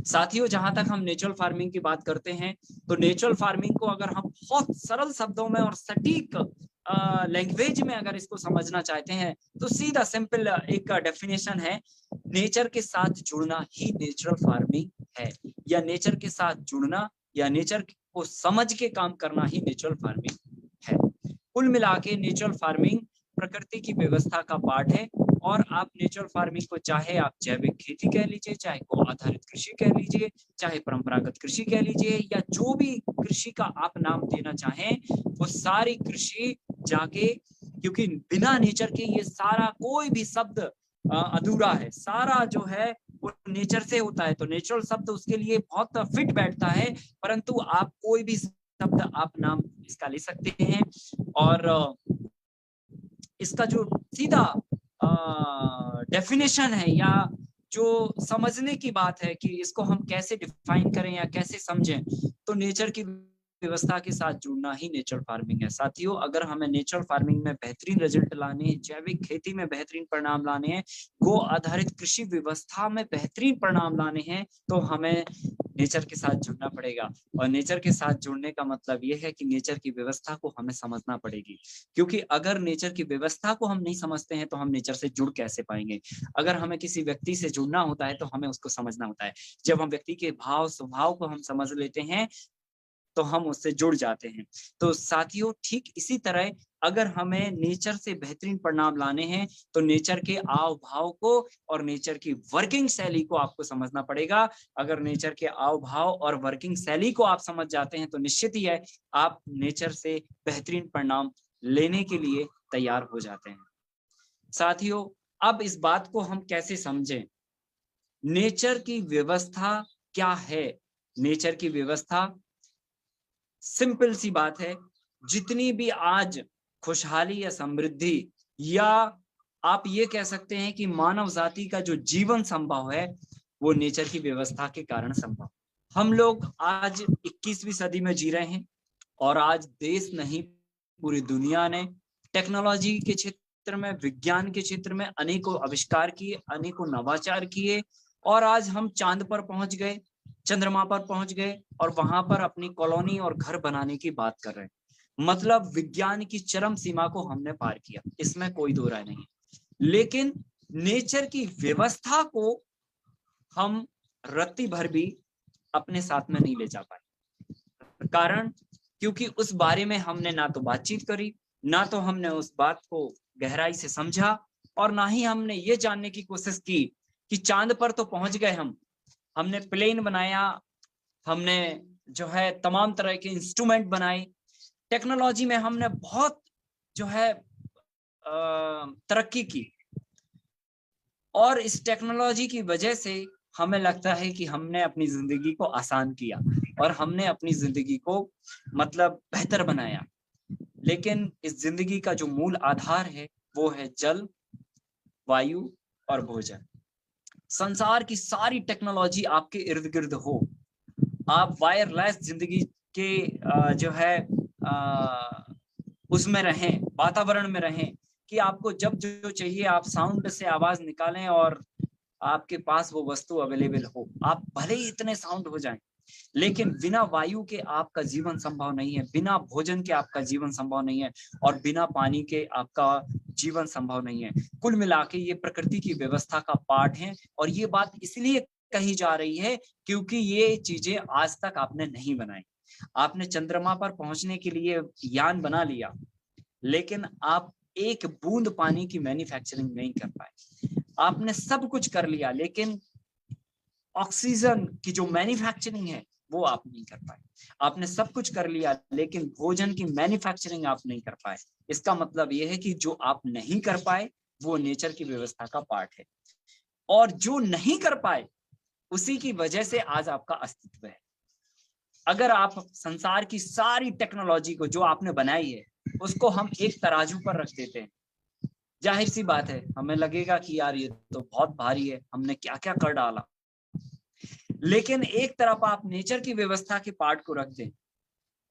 साथियों, जहां तक हम नेचुरल फार्मिंग की बात करते हैं, तो नेचुरल फार्मिंग को अगर हम बहुत सरल शब्दों में और सटीक लैंग्वेज में अगर इसको समझना चाहते हैं, तो सीधा सिंपल एक डेफिनेशन है, नेचर के साथ जुड़ना ही नेचुरल फार्मिंग है, या नेचर के साथ जुड़ना या नेचर को समझ के काम करना ही नेचुरल फार्मिंग है। कुल मिला के नेचुरल फार्मिंग प्रकृति की व्यवस्था का पार्ट है। और आप नेचुरल फार्मिंग को चाहे आप जैविक खेती कह लीजिए, चाहे गो आधारित कृषि कह लीजिए, चाहे परंपरागत कृषि कह लीजिए, या जो भी कृषि का आप नाम देना चाहें, वो सारी कृषि जाके, क्योंकि बिना नेचर के ये सारा कोई भी शब्द अधूरा है। सारा जो है वो नेचर से होता है, तो नेचुरल शब्द उसके लिए बहुत फिट बैठता है। परंतु आप कोई भी शब्द आप नाम इसका ले सकते हैं, और इसका जो सीधा डेफिनेशन है, या जो समझने की बात है कि इसको हम कैसे डिफाइन करें या कैसे समझें, तो नेचर की व्यवस्था के साथ जुड़ना ही नेचुरल फार्मिंग है। साथियों, अगर हमें नेचुरल फार्मिंग में बेहतरीन रिजल्ट लाने हैं, जैविक खेती में बेहतरीन परिणाम लाने हैं, गो आधारित कृषि व्यवस्था में बेहतरीन परिणाम लाने हैं, तो हमें नेचर के साथ जुड़ना पड़ेगा। और नेचर के साथ जुड़ने का मतलब ये है कि नेचर की व्यवस्था को हमें समझना पड़ेगी, क्योंकि अगर नेचर की व्यवस्था को हम नहीं समझते हैं तो हम नेचर से जुड़ कैसे पाएंगे। अगर हमें किसी व्यक्ति से जुड़ना होता है तो हमें उसको समझना होता है। जब हम व्यक्ति के भाव स्वभाव को हम समझ लेते हैं तो हम उससे जुड़ जाते हैं। तो साथियों, ठीक इसी तरह अगर हमें नेचर से बेहतरीन परिणाम लाने हैं, तो नेचर के आव भाव को और नेचर की वर्किंग शैली को आपको समझना पड़ेगा। अगर नेचर के आव भाव और वर्किंग शैली को आप समझ जाते हैं, तो निश्चित ही है आप नेचर से बेहतरीन परिणाम लेने के लिए तैयार हो जाते हैं। साथियों, अब इस बात को हम कैसे समझें? नेचर की व्यवस्था क्या है? नेचर की व्यवस्था सिंपल सी बात है, जितनी भी आज खुशहाली या समृद्धि, या आप ये कह सकते हैं कि मानव जाति का जो जीवन संभव है, वो नेचर की व्यवस्था के कारण संभव। हम लोग आज 21वीं सदी में जी रहे हैं, और आज देश नहीं पूरी दुनिया ने टेक्नोलॉजी के क्षेत्र में, विज्ञान के क्षेत्र में अनेकों आविष्कार किए, अनेकों नवाचार किए, और आज हम चांद पर पहुंच गए, चंद्रमा पर पहुंच गए, और वहां पर अपनी कॉलोनी और घर बनाने की बात कर रहे हैं। मतलब विज्ञान की चरम सीमा को हमने पार किया, इसमें कोई दो राय नहीं है। लेकिन नेचर की व्यवस्था को हम रत्ती भर भी अपने साथ में नहीं ले जा पाए। कारण, क्योंकि उस बारे में हमने ना तो बातचीत करी, ना तो हमने उस बात को गहराई से समझा, और ना ही हमने ये जानने की कोशिश की कि चांद पर तो पहुंच गए हमने प्लेन बनाया, हमने जो है तमाम तरह के इंस्ट्रूमेंट बनाए, टेक्नोलॉजी में हमने बहुत जो है तरक्की की, और इस टेक्नोलॉजी की वजह से हमें लगता है कि हमने अपनी जिंदगी को आसान किया, और हमने अपनी जिंदगी को मतलब बेहतर बनाया। लेकिन इस जिंदगी का जो मूल आधार है, वो है जल, वायु और भोजन। संसार की सारी टेक्नोलॉजी आपके इर्द गिर्द हो, आप वायरलेस जिंदगी के जो है उसमें रहें, वातावरण में रहें, कि आपको जब जो चाहिए आप साउंड से आवाज निकालें और आपके पास वो वस्तु अवेलेबल हो। आप भले ही इतने साउंड हो जाएं, लेकिन बिना वायु के आपका जीवन संभव नहीं है, बिना भोजन के आपका जीवन संभव नहीं है, और बिना पानी के आपका जीवन संभव नहीं है। कुल मिला के ये प्रकृति की व्यवस्था का पार्ट है, और ये बात इसलिए कही जा रही है क्योंकि ये चीजें आज तक आपने नहीं बनाई। आपने चंद्रमा पर पहुंचने के लिए यान बना लिया, लेकिन आप एक बूंद पानी की मैन्युफैक्चरिंग नहीं कर पाए। आपने सब कुछ कर लिया, लेकिन ऑक्सीजन की जो मैन्युफैक्चरिंग है वो आप नहीं कर पाए। आपने सब कुछ कर लिया, लेकिन भोजन की मैन्युफैक्चरिंग आप नहीं कर पाए। इसका मतलब यह है कि जो आप नहीं कर पाए वो नेचर की व्यवस्था का पार्ट है, और जो नहीं कर पाए उसी की वजह से आज आपका अस्तित्व है। अगर आप संसार की सारी टेक्नोलॉजी को जो आपने बनाई है उसको हम एक तराजू पर रख देते हैं, जाहिर सी बात है हमें लगेगा कि यार ये तो बहुत भारी है, हमने क्या क्या कर डाला। लेकिन एक तरफ आप नेचर की व्यवस्था के पार्ट को रख दें,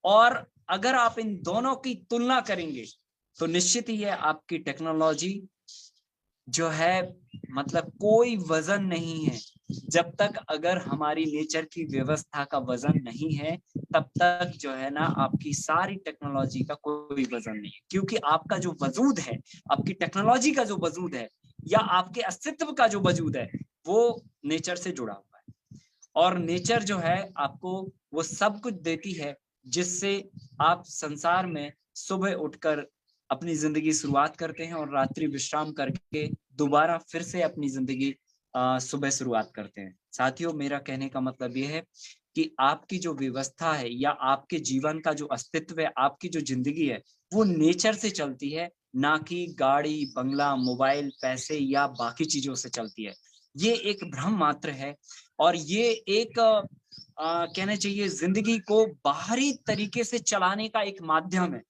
और अगर आप इन दोनों की तुलना करेंगे, तो निश्चित ही है आपकी टेक्नोलॉजी जो है मतलब कोई वजन नहीं है। जब तक अगर हमारी नेचर की व्यवस्था का वजन नहीं है, तब तक जो है ना आपकी सारी टेक्नोलॉजी का कोई वजन नहीं है, क्योंकि आपका जो वजूद है, आपकी टेक्नोलॉजी का जो वजूद है या आपके अस्तित्व का जो वजूद है, वो नेचर से जुड़ा हुआ है। और नेचर जो है आपको वो सब कुछ देती है जिससे आप संसार में सुबह उठकर अपनी जिंदगी शुरुआत करते हैं और रात्रि विश्राम करके दोबारा फिर से अपनी जिंदगी सुबह शुरुआत करते हैं। साथियों, मेरा कहने का मतलब ये है कि आपकी जो व्यवस्था है या आपके जीवन का जो अस्तित्व है, आपकी जो जिंदगी है, वो नेचर से चलती है, ना कि गाड़ी, बंगला, मोबाइल, पैसे या बाकी चीजों से चलती है। ये एक भ्रम मात्र है और ये एक कहना चाहिए जिंदगी को बाहरी तरीके से चलाने का एक माध्यम है।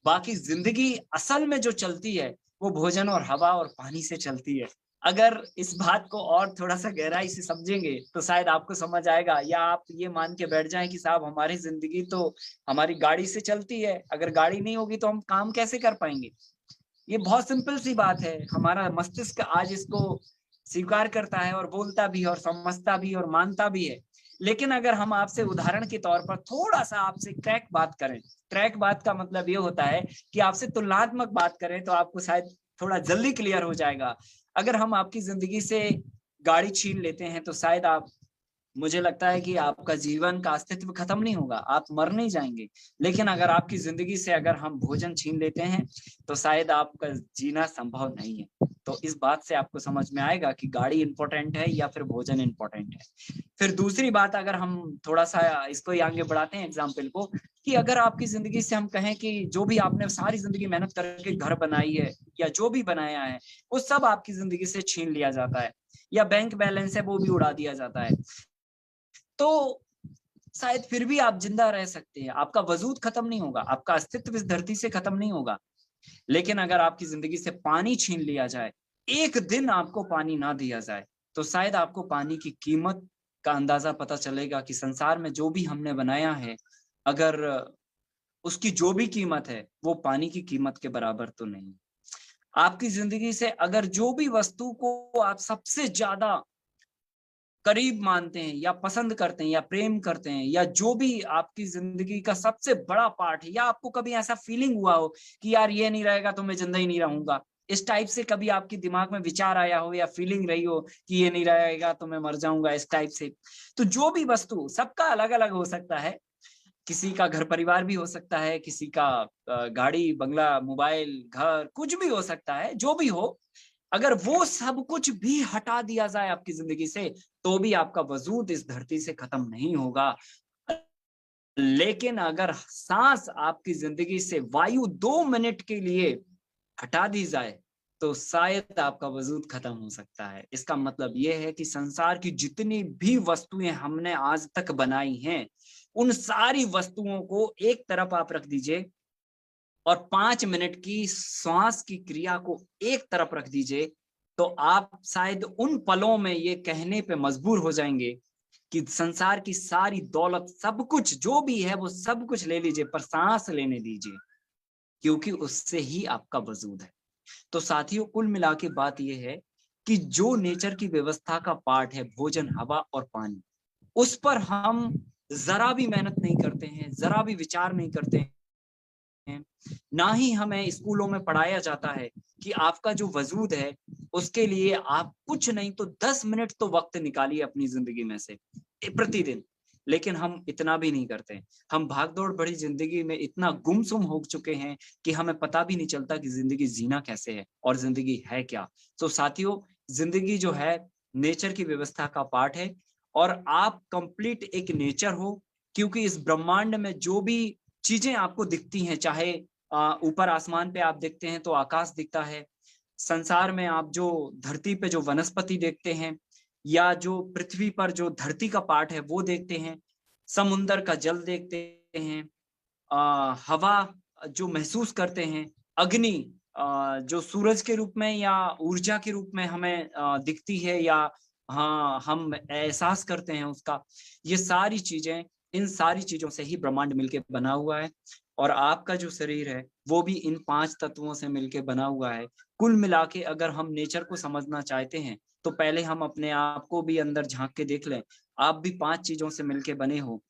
बाकी जिंदगी असल में जो चलती है वो भोजन और हवा और पानी से चलती है। अगर इस बात को और थोड़ा-सा गहराई से समझेंगे तो शायद आपको समझ आएगा, या आप ये मान के बैठ जाएँ कि साहब हमारी ज़िंदगी तो हमारी गाड़ी से चलती है, अगर गाड़ी नहीं होगी तो हम काम कैसे कर पाएँगे? ये बहुत सिंपल सी बात है। हमारा मस्तिष्क आज इसको स्वीकार करता है और बोलता भी है और समझता भी है और मानता भी है। लेकिन अगर हम आपसे उदाहरण के तौर पर थोड़ा-सा आपसे क्रैक बात करें, क्रैक बात का मतलब ये होता है कि आपसे तुलनात्मक बात करें तो आपको शायद थोड़ा जल्दी क्लियर हो जाएगा। अगर हम आपकी ज़िंदगी से गाड़ी छीन लेते हैं तो शायद आप मुझे लगता है कि आपका जीवन का अस्तित्व खत्म नहीं होगा, आप मर नहीं जाएँगे। लेकिन अगर आपकी ज़िंदगी से अगर हम भोजन छीन लेते हैं, तो शायद आपका जीना संभव नहीं है। तो इस बात से आपको समझ में आएगा कि गाड़ी इम्पोर्टेंट है या फिर भोजन इम्पोर्टेंट है। फिर दूसरी बात, अगर हम थोड़ा-सा इसको ही आगे बढ़ाते हैं एग्ज़ाम्पल को, कि अगर आपकी ज़िंदगी से हम कहें कि जो भी आपने सारी ज़िंदगी मेहनत करके घर बनाई है या जो भी बनाया है, वो सब आपकी ज़िंदगी से छीन लिया जाता है, या बैंक बैलेंस है वो भी उड़ा दिया जाता है। तो शायद फिर भी आप जिंदा रह सकते हैं, आपका वजूद खत्म नहीं होगा, आपका अस्तित्व इस धरती से खत्म नहीं होगा। लेकिन अगर आपकी जिंदगी से पानी छीन लिया जाए, एक दिन आपको पानी ना दिया जाए, तो शायद आपको पानी की कीमत का अंदाजा पता चलेगा कि संसार में जो भी हमने बनाया है, अगर उसकी जो भी कीमत है, वो पानी की कीमत के बराबर तो नहीं। आपकी जिंदगी से अगर जो भी वस्तु को आप सबसे ज्यादा करीब मानते हैं या पसंद करते हैं या प्रेम करते हैं, या जो भी आपकी जिंदगी का सबसे बड़ा पार्ट है, या आपको कभी ऐसा फीलिंग हुआ हो कि यार ये नहीं रहेगा तो मैं जिंदा ही नहीं रहूंगा, इस टाइप से कभी आपके दिमाग में विचार आया हो या फीलिंग रही हो कि ये नहीं रहेगा तो मैं मर जाऊंगा, इस टाइप से। तो जो भी वस्तु, सबका अलग अलग हो सकता है, किसी का घर परिवार भी हो सकता है, किसी का गाड़ी, बंगला, मोबाइल, घर, कुछ भी हो सकता है, जो भी हो, अगर वो सब कुछ भी हटा दिया जाए आपकी जिंदगी से, तो भी आपका वजूद इस धरती से खत्म नहीं होगा। लेकिन अगर सांस आपकी जिंदगी से वायु 2 मिनट के लिए हटा दी जाए, तो शायद आपका वजूद खत्म हो सकता है। इसका मतलब ये है कि संसार की जितनी भी वस्तुएं हमने आज तक बनाई हैं, उन सारी वस्तुओं को एक तरफ आप रख दीजिए और 5 मिनट की श्वास की क्रिया को एक तरफ रख दीजिए, तो आप शायद उन पलों में ये कहने पे मजबूर हो जाएंगे कि संसार की सारी दौलत, सब कुछ जो भी है वो सब कुछ ले लीजिए, पर सांस लेने दीजिए, क्योंकि उससे ही आपका वजूद है। तो साथियों, कुल मिला के बात यह है कि जो नेचर की व्यवस्था का पार्ट है, भोजन, हवा और पानी, उस पर हम जरा भी मेहनत नहीं करते हैं, जरा भी विचार नहीं करते हैं। ना ही हमें स्कूलों में पढ़ाया जाता है कि आपका जो वजूद है, उसके लिए आप कुछ नहीं तो 10 मिनट तो वक्त निकालिए अपनी जिंदगी में से प्रतिदिन। लेकिन हम इतना भी नहीं करते। हम भागदौड़ भरी जिंदगी में इतना गुमसुम हो चुके हैं कि हमें पता भी नहीं चलता कि जिंदगी जीना कैसे है और जिंदगी है क्या। तो साथियों, जिंदगी जो है नेचर की व्यवस्था का पार्ट है, और आप कंप्लीट एक नेचर हो, क्योंकि इस ब्रह्मांड में जो भी चीजें आपको दिखती हैं, चाहे ऊपर आसमान पे आप देखते हैं तो आकाश दिखता है, संसार में आप जो धरती पे जो वनस्पति देखते हैं, या जो पृथ्वी पर जो धरती का पार्ट है वो देखते हैं, समुंदर का जल देखते हैं, हवा जो महसूस करते हैं, अग्नि जो सूरज के रूप में या ऊर्जा के रूप में हमें दिखती है, या हाँ हम एहसास करते हैं उसका, ये सारी चीजें, इन सारी चीजों से ही ब्रह्मांड मिलके बना हुआ है। और आपका जो शरीर है वो भी इन 5 तत्वों से मिलके बना हुआ है। कुल मिला के अगर हम नेचर को समझना चाहते हैं तो पहले हम अपने आप को भी अंदर झांक के देख लें। आप भी 5 चीजों से मिलके बने हो।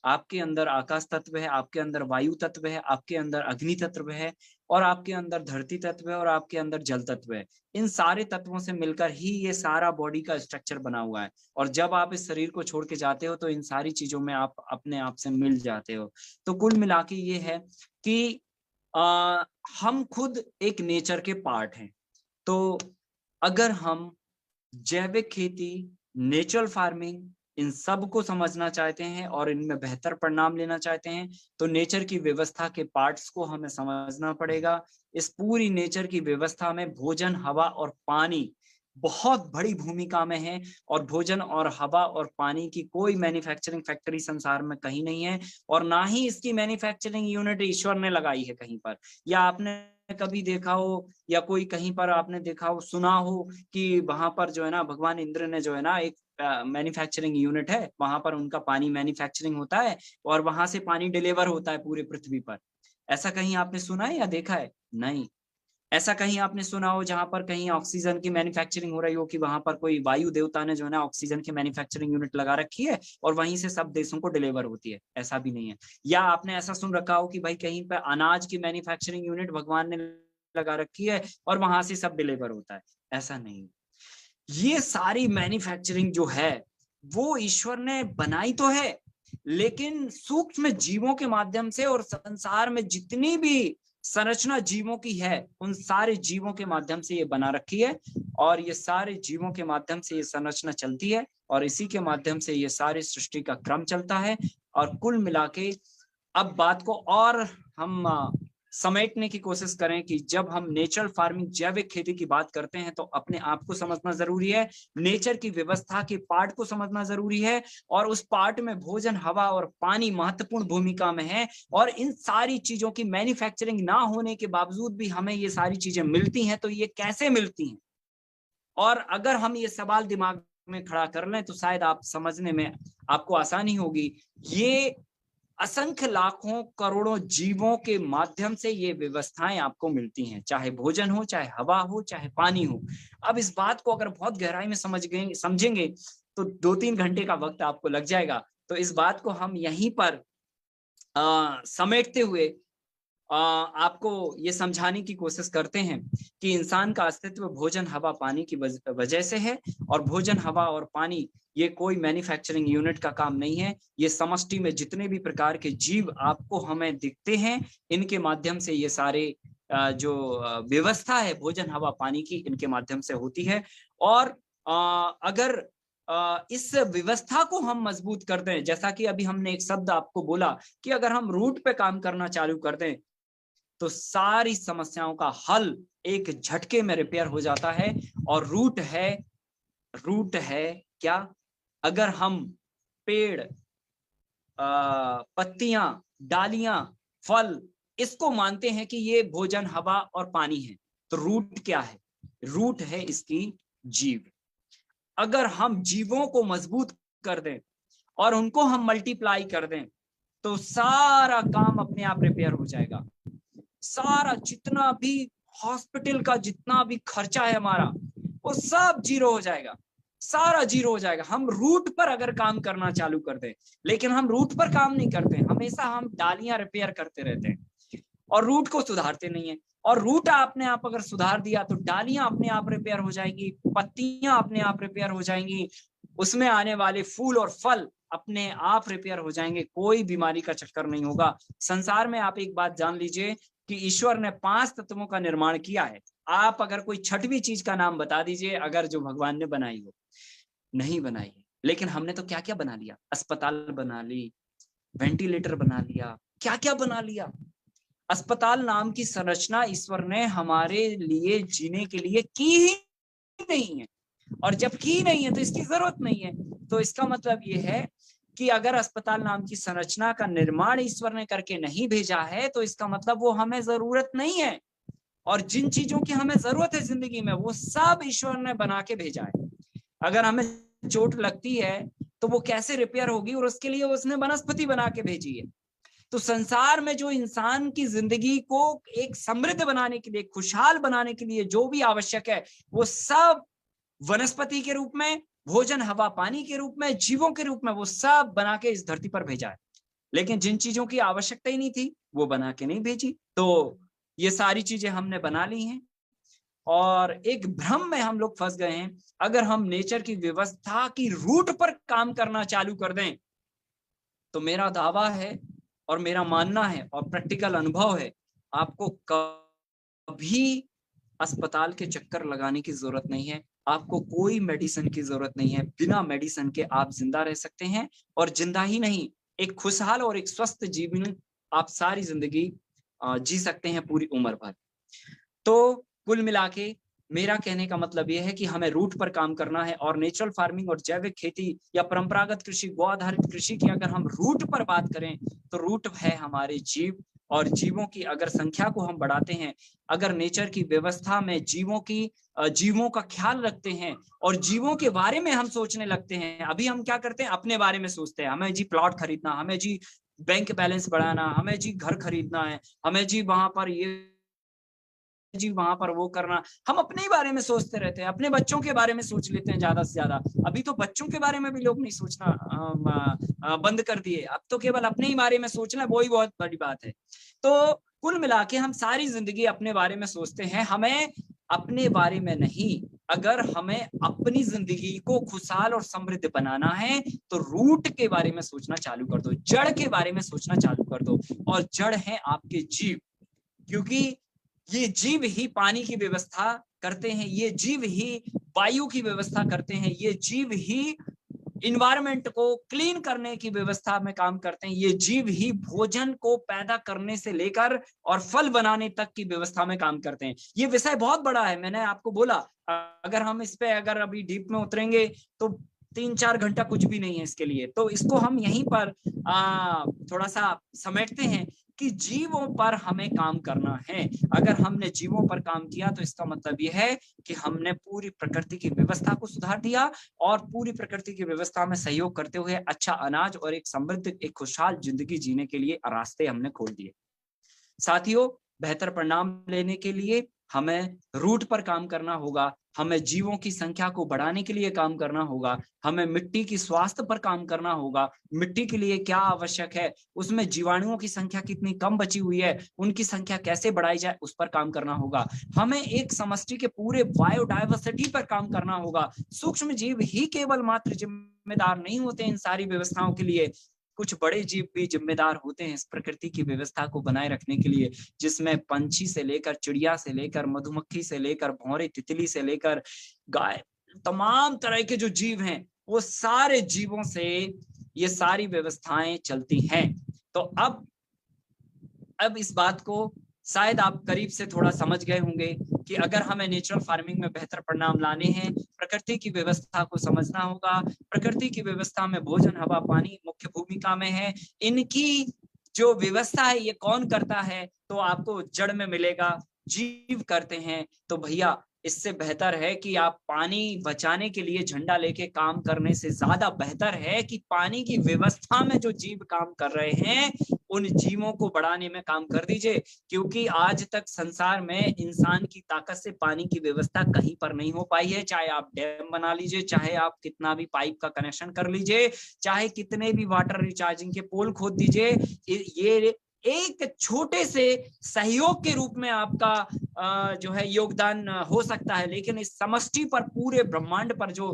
आपके अंदर आकाश तत्व है, आपके अंदर वायु तत्व है, आपके अंदर अग्नि तत्व है और आपके अंदर धरती तत्व है और आपके अंदर जल तत्व है। इन सारे तत्वों से मिलकर ही ये सारा बॉडी का स्ट्रक्चर बना हुआ है और जब आप इस शरीर को छोड़ के जाते हो तो इन सारी चीजों में आप अपने आप से मिल जाते हो। तो कुल मिला के ये है कि हम खुद एक नेचर के पार्ट हैं। तो अगर हम जैविक खेती, नेचुरल फार्मिंग इन सब को समझना चाहते हैं और इनमें बेहतर परिणाम लेना चाहते हैं तो नेचर की व्यवस्था के पार्ट्स को हमें समझना पड़ेगा। इस पूरी नेचर की व्यवस्था में भोजन, हवा और पानी बहुत बड़ी भूमिका में है और भोजन और हवा और पानी की कोई मैन्युफैक्चरिंग फैक्ट्री संसार में कहीं नहीं है और ना ही इसकी मैन्युफैक्चरिंग यूनिट ईश्वर ने लगाई है कहीं पर। या आपने कभी देखा हो या कोई कहीं पर आपने देखा हो, सुना हो कि वहां पर जो है ना भगवान इंद्र ने जो है ना एक मैन्युफैक्चरिंग यूनिट है, वहां पर उनका पानी मैन्युफैक्चरिंग होता है और वहां से पानी डिलीवर होता है पूरे पृथ्वी पर। ऐसा कहीं आपने सुना है या देखा है? नहीं। ऐसा कहीं आपने सुना हो जहां पर कहीं ऑक्सीजन की मैन्युफैक्चरिंग हो रही हो कि वहां पर कोई वायु देवता ने जो है ना ऑक्सीजन की मैन्युफैक्चरिंग यूनिट लगा रखी है और वहीं से सब देशों को डिलीवर होती है? ऐसा भी नहीं है। या आपने ऐसा सुन रखा हो कि भाई कहीं पर अनाज की मैन्युफैक्चरिंग यूनिट भगवान ने लगा रखी है और वहां से सब डिलीवर होता है? ऐसा नहीं। ये सारी मैन्युफैक्चरिंग जो है वो ईश्वर ने बनाई तो है, लेकिन सूक्ष्म जीवों के माध्यम से और संसार में जितनी भी संरचना जीवों की है उन सारे जीवों के माध्यम से ये बना रखी है और ये सारे जीवों के माध्यम से ये संरचना चलती है और इसी के माध्यम से ये सारी सृष्टि का क्रम चलता है। और कुल मिला के अब बात को और हम समेटने की कोशिश करें कि जब हम नेचुरल फार्मिंग, जैविक खेती की बात करते हैं तो अपने आप को समझना जरूरी है, नेचर की व्यवस्था के पार्ट को समझना जरूरी है और उस पार्ट में भोजन, हवा और पानी महत्वपूर्ण भूमिका में है और इन सारी चीजों की मैन्युफैक्चरिंग ना होने के बावजूद भी हमें ये सारी चीजें मिलती हैं। तो ये कैसे मिलती हैं? और अगर हम ये सवाल दिमाग में खड़ा कर लें तो शायद आप समझने में आपको आसानी होगी। ये असंख्य लाखों करोड़ों जीवों के माध्यम से ये व्यवस्थाएं आपको मिलती हैं, चाहे भोजन हो, चाहे हवा हो, चाहे पानी हो। अब इस बात को अगर बहुत गहराई में समझेंगे तो 2-3 घंटे का वक्त आपको लग जाएगा। तो इस बात को हम यहीं पर समेटते हुए आपको ये समझाने की कोशिश करते हैं कि इंसान का अस्तित्व भोजन, हवा, पानी की वजह से है और भोजन, हवा और पानी ये कोई मैन्युफैक्चरिंग यूनिट का काम नहीं है। ये समष्टि में जितने भी प्रकार के जीव आपको हमें दिखते हैं इनके माध्यम से ये सारे जो व्यवस्था है भोजन, हवा, पानी की इनके माध्यम से होती है। और अगर इस व्यवस्था को हम मजबूत कर दें, जैसा कि अभी हमने एक शब्द आपको बोला कि अगर हम रूट पे काम करना चालू कर दें तो सारी समस्याओं का हल एक झटके में रिपेयर हो जाता है। और रूट है क्या? अगर हम पेड़, पत्तियां, डालियां, फल इसको मानते हैं कि ये भोजन, हवा और पानी है तो रूट क्या है? रूट है इसकी जीव। अगर हम जीवों को मजबूत कर दें और उनको हम मल्टीप्लाई कर दें तो सारा काम अपने आप रिपेयर हो जाएगा। सारा जितना भी हॉस्पिटल का जितना भी खर्चा है हमारा वो सब जीरो हो जाएगा, सारा जीरो हो जाएगा। हम रूट पर अगर काम करना चालू कर दें, लेकिन हम रूट पर काम नहीं करते, हमेशा हम डालियां रिपेयर करते रहते हैं और रूट को सुधारते नहीं है। और रूट आपने आप अगर सुधार दिया तो डालियां अपने आप रिपेयर हो जाएंगी, पत्तियां अपने आप रिपेयर हो जाएंगी, उसमें आने वाले फूल और फल अपने आप रिपेयर हो जाएंगे, कोई बीमारी का चक्कर नहीं होगा। संसार में आप एक बात जान लीजिए कि ईश्वर ने 5 तत्वों का निर्माण किया है। आप अगर कोई छठवीं चीज का नाम बता दीजिए अगर जो भगवान ने बनाई हो। नहीं बनाई है, लेकिन हमने तो क्या क्या बना लिया, अस्पताल बना ली, वेंटिलेटर बना लिया, क्या क्या बना लिया। अस्पताल नाम की संरचना ईश्वर ने हमारे लिए जीने के लिए की ही नहीं है और जब की नहीं है तो इसकी जरूरत नहीं है। तो इसका मतलब ये है कि अगर अस्पताल नाम की संरचना का निर्माण ईश्वर ने करके नहीं भेजा है तो इसका मतलब वो हमें जरूरत नहीं है। और जिन चीजों की हमें जरूरत है जिंदगी में वो सब ईश्वर ने बना के भेजा है। अगर हमें चोट लगती है तो वो कैसे रिपेयर होगी और उसके लिए उसने वनस्पति बना के भेजी है। तो संसार में जो इंसान की जिंदगी को एक समृद्ध बनाने के लिए, खुशहाल बनाने के लिए जो भी आवश्यक है, वो सब वनस्पति के रूप में, भोजन, हवा, पानी के रूप में, जीवों के रूप में, वो सब बना के इस धरती पर भेजा है। लेकिन जिन चीजों की आवश्यकता ही नहीं थी, वो बना के नहीं भेजी। तो ये सारी चीजें हमने बना ली हैं और एक भ्रम में हम लोग फंस गए हैं। अगर हम नेचर की व्यवस्था की रूट पर काम करना चालू कर दें, तो मेरा दावा है और मेरा मानना है और प्रैक्टिकल अनुभव है, आपको कभी अस्पताल के चक्कर लगाने की जरूरत नहीं है, आपको कोई मेडिसिन की जरूरत नहीं है। बिना मेडिसिन के आप जिंदा रह सकते हैं, और जिंदा ही नहीं, एक खुशहाल और एक स्वस्थ जीवन आप सारी जिंदगी जी सकते हैं, पूरी उम्र भर। तो कुल मिला के मेरा कहने का मतलब यह है कि हमें रूट पर काम करना है, और नेचुरल फार्मिंग और जैविक खेती या परंपरागत कृषि, गौ आधारित कृषि की अगर हम रूट पर बात करें, तो रूट है हमारे जीव, और जीवों की अगर संख्या को हम बढ़ाते हैं, अगर नेचर की व्यवस्था में जीवों का ख्याल रखते हैं और जीवों के बारे में हम सोचने लगते हैं। अभी हम क्या करते हैं, अपने बारे में सोचते हैं, हमें जी प्लॉट खरीदना, हमें जी बैंक बैलेंस बढ़ाना, हमें जी घर खरीदना है, हमें जी वहां पर ये जी वहां पर वो करना। हम अपने ही बारे में सोचते रहते हैं, अपने बच्चों के बारे में सोच लेते हैं ज्यादा से ज्यादा। अभी तो बच्चों के बारे में भी लोग नहीं सोचना बंद कर दिए, अब तो केवल अपने ही बारे में सोचना, वो ही बहुत बड़ी बात है। तो कुल मिला के हम सारी जिंदगी अपने बारे में सोचते हैं, हमें अपने बारे में नहीं। अगर हमें अपनी जिंदगी को खुशहाल और समृद्ध बनाना है, तो रूट के बारे में सोचना चालू कर दो, जड़ के बारे में सोचना चालू कर दो। और जड़ है आपके जीव, क्योंकि ये जीव ही पानी की व्यवस्था करते हैं, ये जीव ही वायु की व्यवस्था करते हैं, ये जीव ही इन्वायरमेंट को क्लीन करने की व्यवस्था में काम करते हैं, ये जीव ही भोजन को पैदा करने से लेकर और फल बनाने तक की व्यवस्था में काम करते हैं। ये विषय बहुत बड़ा है, मैंने आपको बोला, अगर हम इस पे अगर अभी डीप में उतरेंगे तो 3-4 घंटा कुछ भी नहीं है इसके लिए। तो इसको हम यहीं पर थोड़ा सा समेटते हैं कि जीवों पर हमें काम करना है। अगर हमने जीवों पर काम किया, तो इसका मतलब यह है कि हमने पूरी प्रकृति की व्यवस्था को सुधार दिया, और पूरी प्रकृति की व्यवस्था में सहयोग करते हुए अच्छा अनाज और एक समृद्ध, एक खुशहाल जिंदगी जीने के लिए रास्ते हमने खोल दिए। साथियों, बेहतर परिणाम लेने के लिए हमें रूट पर काम करना होगा, हमें जीवों की संख्या को बढ़ाने के लिए काम करना होगा, हमें मिट्टी की स्वास्थ्य पर काम करना होगा, मिट्टी के लिए क्या आवश्यक है, उसमें जीवाणुओं की संख्या कितनी कम बची हुई है, उनकी संख्या कैसे बढ़ाई जाए, उस पर काम करना होगा। हमें एक समष्टि के पूरे बायोडायवर्सिटी पर काम करना होगा। सूक्ष्म जीव ही केवल मात्र जिम्मेदार नहीं होते इन सारी व्यवस्थाओं के लिए, कुछ बड़े जीव भी जिम्मेदार होते हैं इस प्रकृति की व्यवस्था को बनाए रखने के लिए, जिसमें पंछी से लेकर, चिड़िया से लेकर, मधुमक्खी से लेकर, भौरे, तितली से लेकर गाय, तमाम तरह के जो जीव हैं, वो सारे जीवों से ये सारी व्यवस्थाएं चलती हैं। तो अब इस बात को शायद आप करीब से थोड़ा समझ गए होंगे कि अगर हमें नेचुरल फार्मिंग में बेहतर परिणाम लाने हैं, प्रकृति की व्यवस्था को समझना होगा। प्रकृति की व्यवस्था में भोजन, हवा, पानी मुख्य भूमिका में है। इनकी जो व्यवस्था है, ये कौन करता है, तो आपको जड़ में मिलेगा, जीव करते हैं। तो भैया, इससे बेहतर है कि आप पानी बचाने के लिए झंडा लेके काम करने से ज्यादा बेहतर है कि पानी की व्यवस्था में जो जीव काम कर रहे हैं, उन जीवों को बढ़ाने में काम कर दीजिए। क्योंकि आज तक संसार में इंसान की ताकत से पानी की व्यवस्था कहीं पर नहीं हो पाई है। चाहे आप डैम बना लीजिए, चाहे आप कितना भी पाइप का कनेक्शन कर लीजिए, चाहे कितने भी वाटर रिचार्जिंग के पोल खोद दीजिए, ये एक छोटे से सहयोग के रूप में आपका जो है योगदान हो सकता है। लेकिन इस समष्टि पर, पूरे ब्रह्मांड पर, जो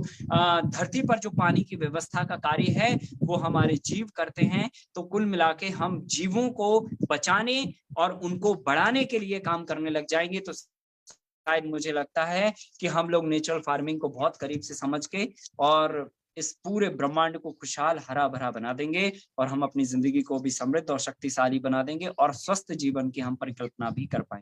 धरती पर जो पानी की व्यवस्था का कार्य है, वो हमारे जीव करते हैं। तो कुल मिला के हम जीवों को बचाने और उनको बढ़ाने के लिए काम करने लग जाएंगे, तो शायद मुझे लगता है कि हम लोग नेचुरल फार्मिंग को बहुत करीब से समझ के और इस पूरे ब्रह्मांड को खुशहाल, हरा भरा बना देंगे, और हम अपनी जिंदगी को भी समृद्ध और शक्तिशाली बना देंगे, और स्वस्थ जीवन की हम परिकल्पना भी कर पाएंगे।